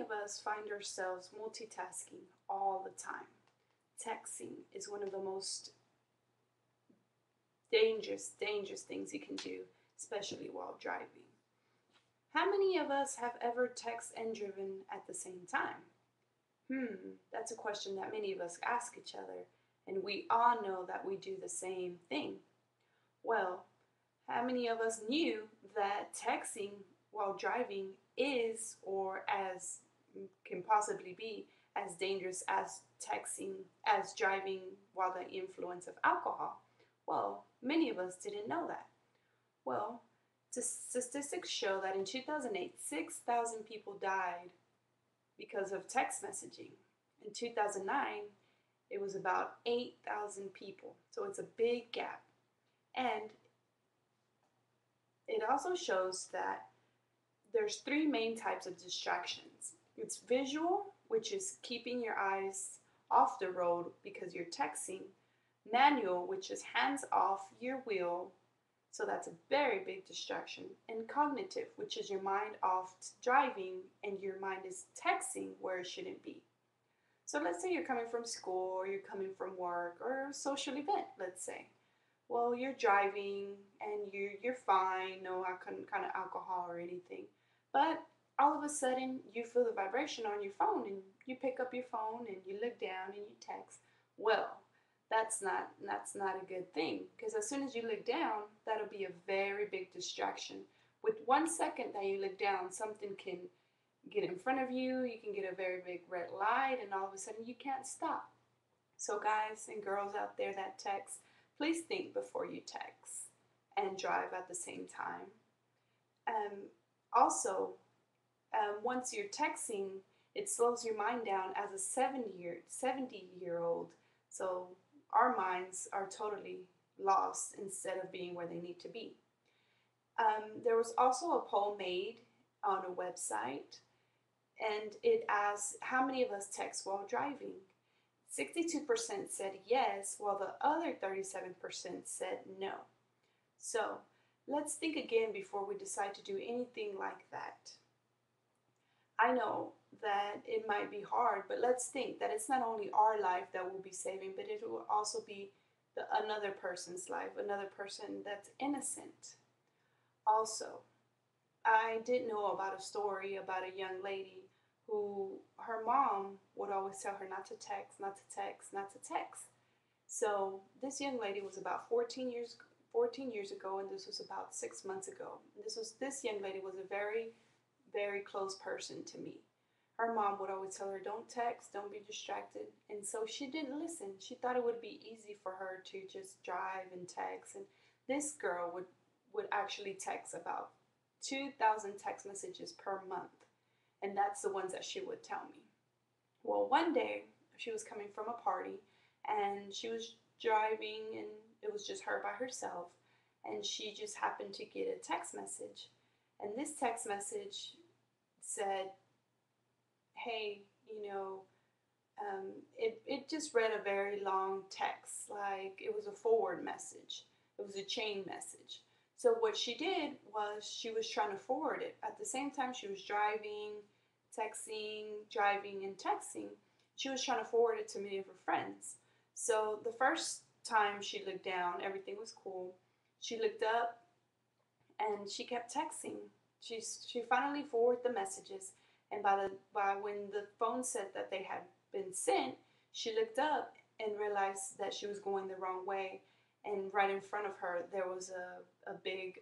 of us find ourselves multitasking all the time. Texting is one of the most dangerous things you can do, especially while driving. How many of us have ever texted and driven at the same time? That's a question that many of us ask each other, and we all know that we do the same thing. Well, how many of us knew that texting while driving is, or as can possibly be, as dangerous as texting, as driving while the influence of alcohol? Well, many of us didn't know that. Well, statistics show that in 2008, 6,000 people died because of text messaging. In 2009, it was about 8,000 people. So it's a big gap. And it also shows that there's three main types of distractions. It's visual, which is keeping your eyes off the road because you're texting. Manual, which is hands off your wheel, so that's a very big distraction. And cognitive, which is your mind off driving and your mind is texting where it shouldn't be. So let's say you're coming from school or you're coming from work or a social event, let's say. Well, you're driving and you're fine, no kind of alcohol or anything. But all of a sudden you feel the vibration on your phone and you pick up your phone and you look down and you text. Well, that's not a good thing, because as soon as you look down, that'll be a very big distraction. With 1 second that you look down, something can get in front of you, you can get a very big red light, and all of a sudden you can't stop. So guys and girls out there that text, please think before you text and drive at the same time. Also, once you're texting, it slows your mind down as a 70-year-old. So our minds are totally lost instead of being where they need to be. There was also a poll made on a website, and it asked how many of us text while driving. 62% said yes, while the other 37% said no. So let's think again before we decide to do anything like that. I know that it might be hard, but let's think that it's not only our life that we'll be saving, but it will also be another person's life, another person that's innocent. Also, I did know about a story about a young lady who her mom would always tell her not to text, not to text, not to text. So this young lady was about 14 years ago, and this was about 6 months ago. This young lady was a very close person to me. Her mom would always tell her, don't text, don't be distracted. And so she didn't listen. She thought it would be easy for her to just drive and text. And this girl would actually text about 2,000 text messages per month. And that's the ones that she would tell me. Well, one day she was coming from a party and she was driving and it was just her by herself. And she just happened to get a text message. And this text message said, hey, it just read a very long text, like it was a forward message. It was a chain message. So what she did was she was trying to forward it. At the same time she was driving, driving and texting, she was trying to forward it to many of her friends. So the first time she looked down, everything was cool. She looked up and she kept texting. She finally forwarded the messages, and by when the phone said that they had been sent, she looked up and realized that she was going the wrong way, and right in front of her there was a big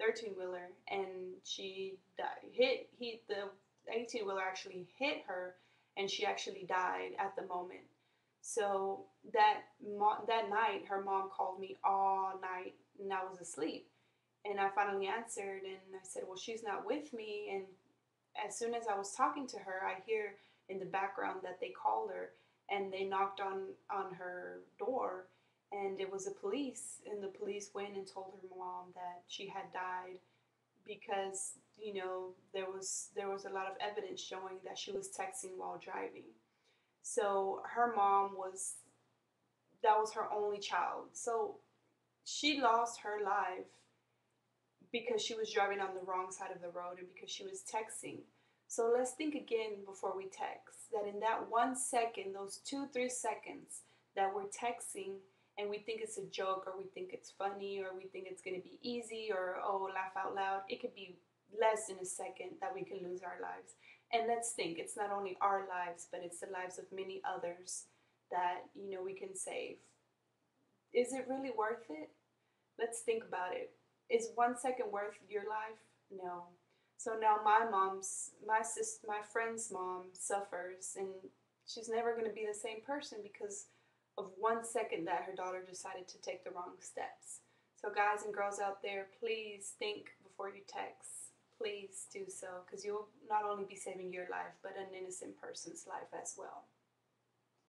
13-wheeler, and she died. The 18-wheeler actually hit her, and she actually died at the moment. So that night her mom called me all night, and I was asleep. And I finally answered, and I said, well, she's not with me. And as soon as I was talking to her, I hear in the background that they called her, and they knocked on her door, and it was the police. And the police went and told her mom that she had died because, there was a lot of evidence showing that she was texting while driving. So her mom that was her only child. So she lost her life because she was driving on the wrong side of the road and because she was texting. So let's think again before we text, that in that 1 second, those 2, 3 seconds that we're texting, and we think it's a joke, or we think it's funny, or we think it's going to be easy, or oh, laugh out loud, it could be less than a second that we can lose our lives. And let's think, it's not only our lives, but it's the lives of many others that, we can save. Is it really worth it? Let's think about it. Is 1 second worth your life? No. So now my friend's mom suffers, and she's never going to be the same person because of 1 second that her daughter decided to take the wrong steps. So guys and girls out there, please think before you text. Please do so, because you'll not only be saving your life, but an innocent person's life as well.